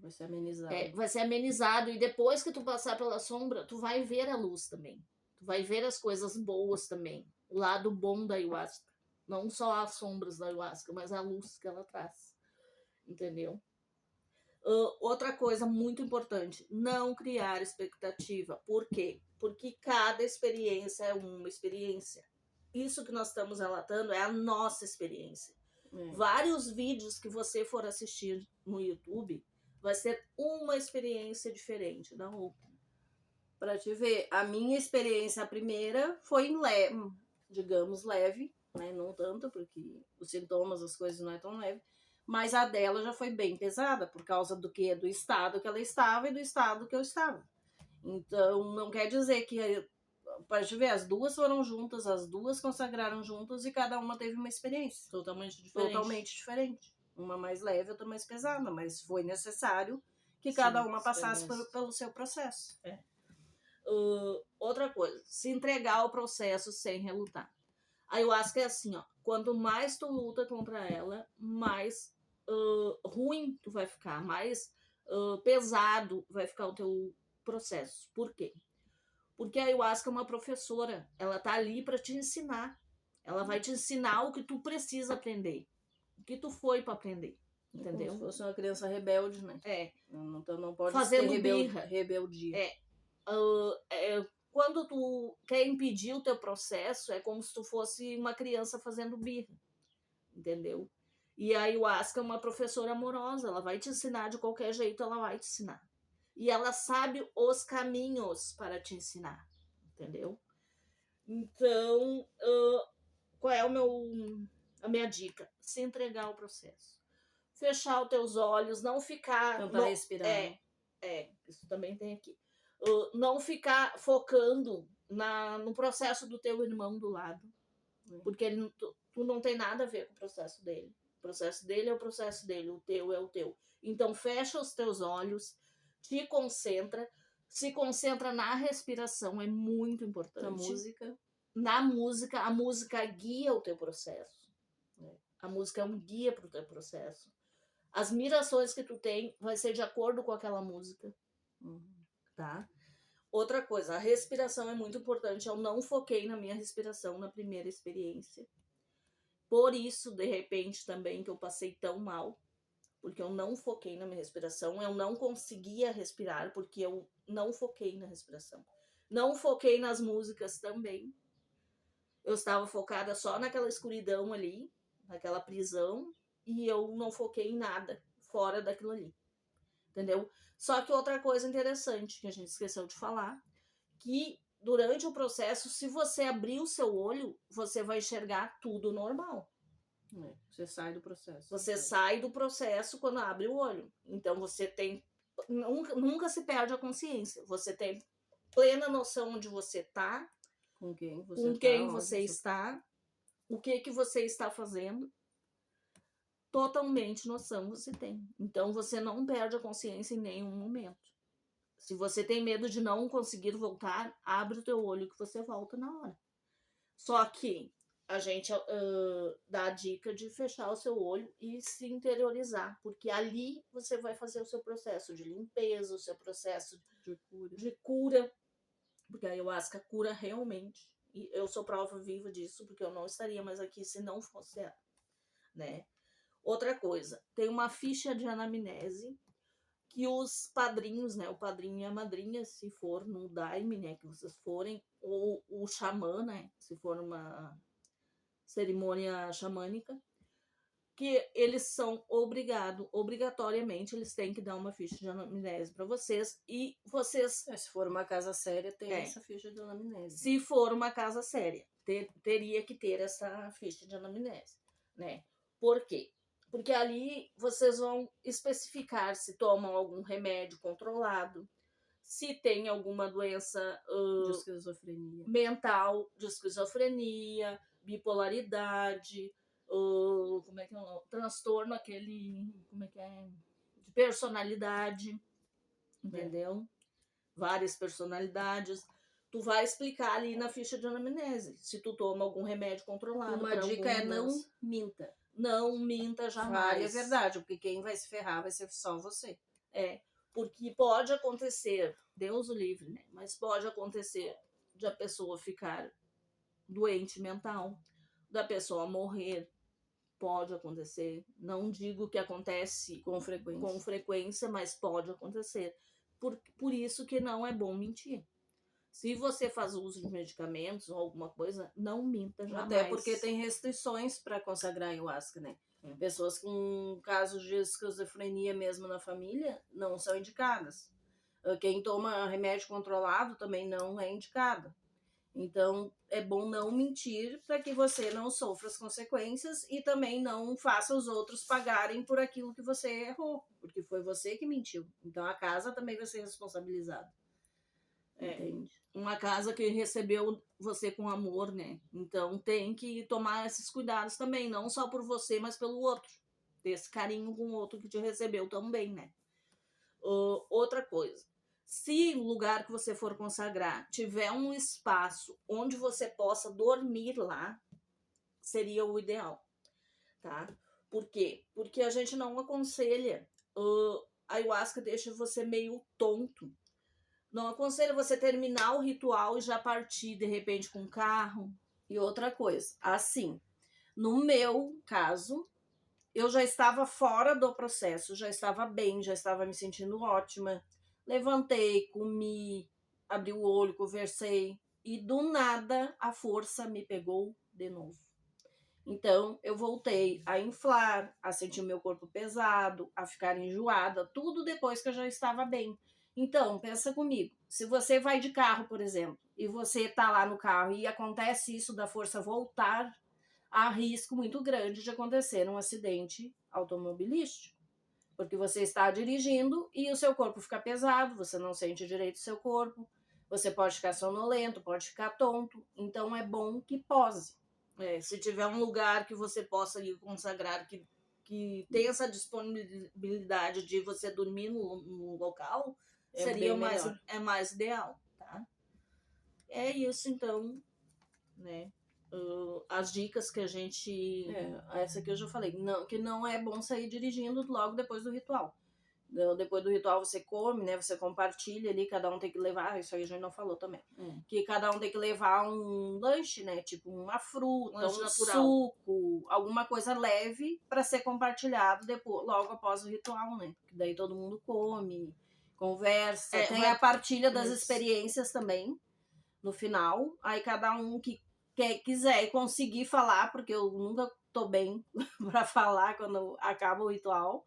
Vai ser amenizado. Vai ser amenizado. E depois que tu passar pela sombra, tu vai ver a luz também. Tu vai ver as coisas boas também. O lado bom da ayahuasca. Não só as sombras da ayahuasca, mas a luz que ela traz. Entendeu? Outra coisa muito importante, não criar expectativa. Por quê? Porque cada experiência é uma experiência. Isso que nós estamos relatando é a nossa experiência. Vários vídeos que você for assistir no YouTube vai ser uma experiência diferente da outra. Para te ver, a minha experiência, a primeira, foi digamos, leve, né? Não tanto, porque os sintomas, as coisas não é tão leve. Mas a dela já foi bem pesada, por causa do quê? Do estado que ela estava e do estado que eu estava. Então, não quer dizer que, para te ver, as duas foram juntas, as duas consagraram juntas e cada uma teve uma experiência. Totalmente diferente. Totalmente diferente. Uma mais leve, outra mais pesada, mas foi necessário que cada uma passasse pelo seu processo. Outra coisa, se entregar ao processo sem relutar. A ayahuasca é assim, ó, quanto mais tu luta contra ela, mais ruim tu vai ficar, mais pesado vai ficar o teu processo. Por quê? Porque a ayahuasca é uma professora, ela tá ali para te ensinar. Ela vai te ensinar o que tu precisa aprender, o que tu foi para aprender, entendeu? Como se fosse uma criança rebelde, né? Então não pode fazendo ter rebeldia. Quando tu quer impedir o teu processo, é como se tu fosse uma criança fazendo birra, entendeu? E a ayahuasca é uma professora amorosa, ela vai te ensinar de qualquer jeito, ela vai te ensinar. E ela sabe os caminhos para te ensinar, entendeu? Então, qual é a minha dica? Se entregar ao processo. Fechar os teus olhos, não ficar... Tentar respirar. Isso também tem aqui. Não ficar focando no processo do teu irmão do lado. Porque tu não tem nada a ver com o processo dele. O processo dele é o processo dele, o teu é o teu. Então fecha os teus olhos, te concentra, se concentra na respiração, é muito importante. Na música, a música guia o teu processo. A música é um guia para o teu processo. As mirações que tu tem vai ser de acordo com aquela música. Tá? Outra coisa, a respiração é muito importante. Eu não foquei na minha respiração na primeira experiência. Por isso, de repente, também que eu passei tão mal, porque eu não foquei na minha respiração, eu não conseguia respirar, porque eu não foquei na respiração. Não foquei nas músicas também. Eu estava focada só naquela escuridão ali, naquela prisão, e eu não foquei em nada fora daquilo ali. Entendeu? Só que outra coisa interessante que a gente esqueceu de falar, que durante o processo, se você abrir o seu olho, você vai enxergar tudo normal. Você sai do processo. Você sai do processo quando abre o olho. Então você tem... Nunca se perde a consciência. Você tem plena noção onde você está, com quem você está, o que você está fazendo. Totalmente noção você tem. Então você não perde a consciência em nenhum momento. Se você tem medo de não conseguir voltar, abre o teu olho que você volta na hora. Só que a gente dá a dica de fechar o seu olho e se interiorizar, porque ali você vai fazer o seu processo de limpeza, o seu processo de cura, porque a ayahuasca cura realmente. E eu sou prova viva disso, porque eu não estaria mais aqui se não fosse ela, né? Outra coisa, tem uma ficha de anamnese que os padrinhos, né, o padrinho e a madrinha, se for no daime, né, que vocês forem, ou o xamã, né, se for uma cerimônia xamânica, que eles são obrigatoriamente, eles têm que dar uma ficha de anamnese para vocês, e vocês... se for uma casa séria, tem essa ficha de anamnese. Se for uma casa séria, teria que ter essa ficha de anamnese, né? Por quê? Porque ali vocês vão especificar se tomam algum remédio controlado, se tem alguma doença de esquizofrenia. Mental, de esquizofrenia, bipolaridade, como é que é o nome? Transtorno aquele, como é que é? De personalidade, entendeu? Várias personalidades. Tu vai explicar ali na ficha de anamnese se tu toma algum remédio controlado. Uma dica é não minta. não minta jamais. Vale, é verdade, porque quem vai se ferrar vai ser só você. Porque pode acontecer, Deus o livre, né? Mas pode acontecer de a pessoa ficar doente mental, da pessoa morrer, pode acontecer. Não digo que acontece Com frequência. com frequência, mas pode acontecer. Por isso que não é bom mentir. Se você faz uso de medicamentos ou alguma coisa, não minta jamais. Até porque tem restrições para consagrar ayahuasca, né? Pessoas com casos de esquizofrenia mesmo na família não são indicadas. Quem toma remédio controlado também não é indicado. Então, é bom não mentir para que você não sofra as consequências e também não faça os outros pagarem por aquilo que você errou, porque foi você que mentiu. Então, a casa também vai ser responsabilizada. Entende? Uma casa que recebeu você com amor, né? Então, tem que tomar esses cuidados também, não só por você, mas pelo outro. Ter esse carinho com o outro que te recebeu também, né? Outra coisa. Se o lugar que você for consagrar tiver um espaço onde você possa dormir lá, seria o ideal, tá? Por quê? Porque a gente não aconselha. A ayahuasca deixa você meio tonto. Não aconselho você terminar o ritual e já partir, de repente, com um carro. E outra coisa, assim, no meu caso, eu já estava fora do processo, já estava bem, já estava me sentindo ótima. Levantei, comi, abri o olho, conversei e do nada a força me pegou de novo. Então eu voltei a inflar, a sentir o meu corpo pesado, a ficar enjoada, tudo depois que eu já estava bem. Então, pensa comigo, se você vai de carro, por exemplo, e você tá lá no carro e acontece isso da força voltar, há risco muito grande de acontecer um acidente automobilístico. Porque você está dirigindo e o seu corpo fica pesado, você não sente direito o seu corpo, você pode ficar sonolento, pode ficar tonto, então é bom que pose. Se tiver um lugar que você possa ir consagrar, que tem essa disponibilidade de você dormir no local, seria mais ideal, tá? É isso, então, né? As dicas que a gente... essa que eu já falei, que não é bom sair dirigindo logo depois do ritual. Depois do ritual você come, né? Você compartilha ali, cada um tem que levar, isso aí a gente não falou também. Que cada um tem que levar um lanche, né? Tipo uma fruta, um suco, alguma coisa leve para ser compartilhado depois, logo após o ritual, né? Que daí todo mundo come, conversa, tem a partilha das experiências também no final. Aí cada um que quiser e conseguir falar, porque eu nunca tô bem para falar quando acaba o ritual.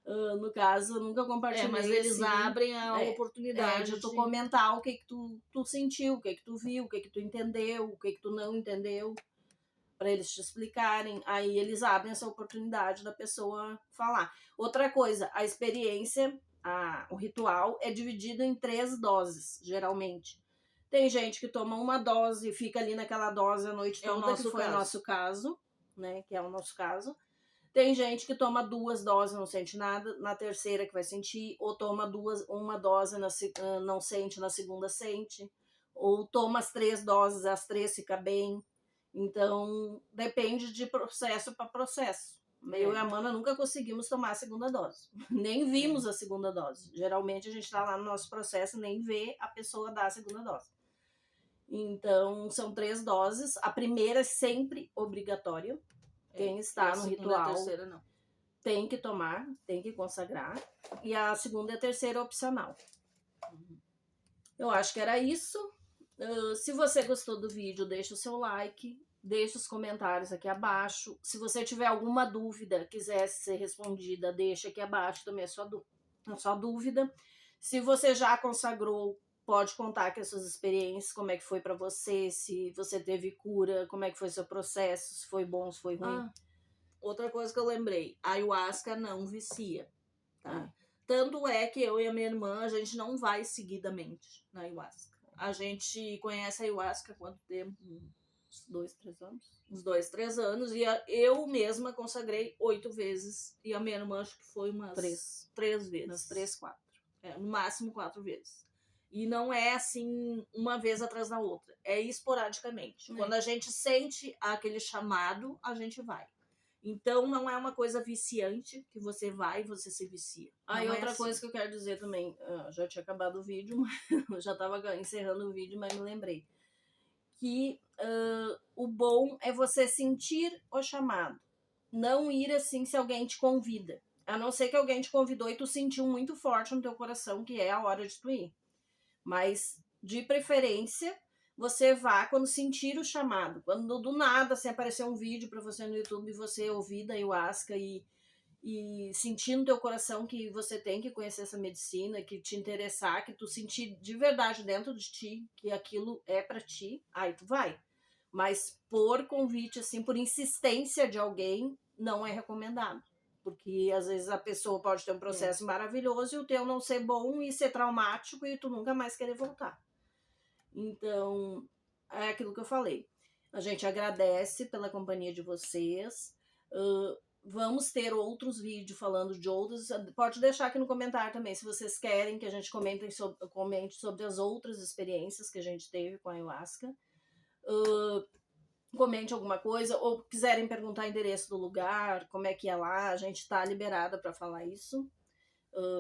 No caso, eu nunca compartilhei. Mas eles abrem a oportunidade de tu comentar o que tu sentiu, o que tu viu, o que tu entendeu, o que tu não entendeu, para eles te explicarem. Aí eles abrem essa oportunidade da pessoa falar. Outra coisa, a experiência, o ritual é dividido em 3 doses, geralmente. Tem gente que toma uma dose e fica ali naquela dose a noite toda, que foi o nosso caso, né? Que é o nosso caso. Tem gente que toma 2 doses, não sente nada, na terceira que vai sentir, ou toma uma dose, não sente, na segunda sente, ou toma as 3 doses, as 3 fica bem. Então, depende de processo para processo. Eu e a Amanda nunca conseguimos tomar a segunda dose, nem vimos a segunda dose. Geralmente a gente está lá no nosso processo, nem vê a pessoa dar a segunda dose. Então, são 3 doses, a primeira é sempre obrigatória. Quem está no ritual, a terceira não. Tem que tomar, tem que consagrar. E a segunda e a terceira é opcional. Eu acho que era isso. Se você gostou do vídeo, deixa o seu like, deixa os comentários aqui abaixo. Se você tiver alguma dúvida, quiser ser respondida, deixa aqui abaixo também a sua dúvida. Se você já consagrou, pode contar aqui as suas experiências, como é que foi pra você, se você teve cura, como é que foi seu processo, se foi bom, se foi ruim. Outra coisa que eu lembrei, a ayahuasca não vicia, tá? Tanto é que eu e a minha irmã, a gente não vai seguidamente na ayahuasca. A gente conhece a ayahuasca há quanto tempo? Uns 2, 3 anos. Uns 2, 3 anos. E eu mesma consagrei 8 vezes. E a minha irmã acho que foi umas 3 vezes. Umas 3, 4. No máximo 4 vezes. E não é assim, uma vez atrás da outra. É esporadicamente. Quando a gente sente aquele chamado, a gente vai. Então, não é uma coisa viciante que você vai e você se vicia. Ah, e Não é outra assim. coisa que eu quero dizer também, já tinha acabado o vídeo, eu já estava encerrando o vídeo, mas me lembrei. Que o bom é você sentir o chamado. Não ir assim se alguém te convida. A não ser que alguém te convidou e tu sentiu muito forte no teu coração que é a hora de tu ir. Mas, de preferência, você vá quando sentir o chamado. Quando do nada assim, aparecer um vídeo para você no YouTube e você ouvir da ayahuasca e sentir no teu coração que você tem que conhecer essa medicina, que te interessar, que tu sentir de verdade dentro de ti que aquilo é para ti, aí tu vai. Mas por convite, assim, por insistência de alguém, não é recomendado. Porque às vezes a pessoa pode ter um processo maravilhoso e o teu não ser bom e ser traumático e tu nunca mais querer voltar. Então, é aquilo que eu falei. A gente agradece pela companhia de vocês. Vamos ter outros vídeos falando de outros. Pode deixar aqui no comentário também, se vocês querem que a gente comente sobre as outras experiências que a gente teve com a ayahuasca. Comente alguma coisa, ou quiserem perguntar o endereço do lugar, como é que é lá, a gente tá liberada para falar isso.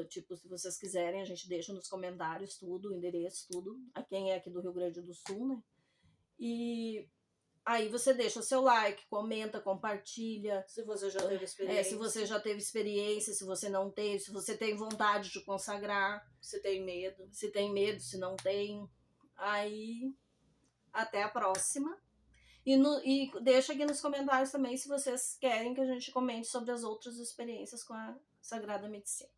Tipo, se vocês quiserem, a gente deixa nos comentários tudo, o endereço, tudo. A quem é aqui do Rio Grande do Sul, né? E aí você deixa seu like, comenta, compartilha. Se você já teve experiência. Se você já teve experiência, se você não teve, se você tem vontade de consagrar. Se tem medo. Se tem medo, se não tem. Aí, até a próxima. E deixa aqui nos comentários também se vocês querem que a gente comente sobre as outras experiências com a Sagrada Medicina.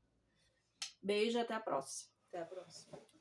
Beijo e até a próxima. Até a próxima.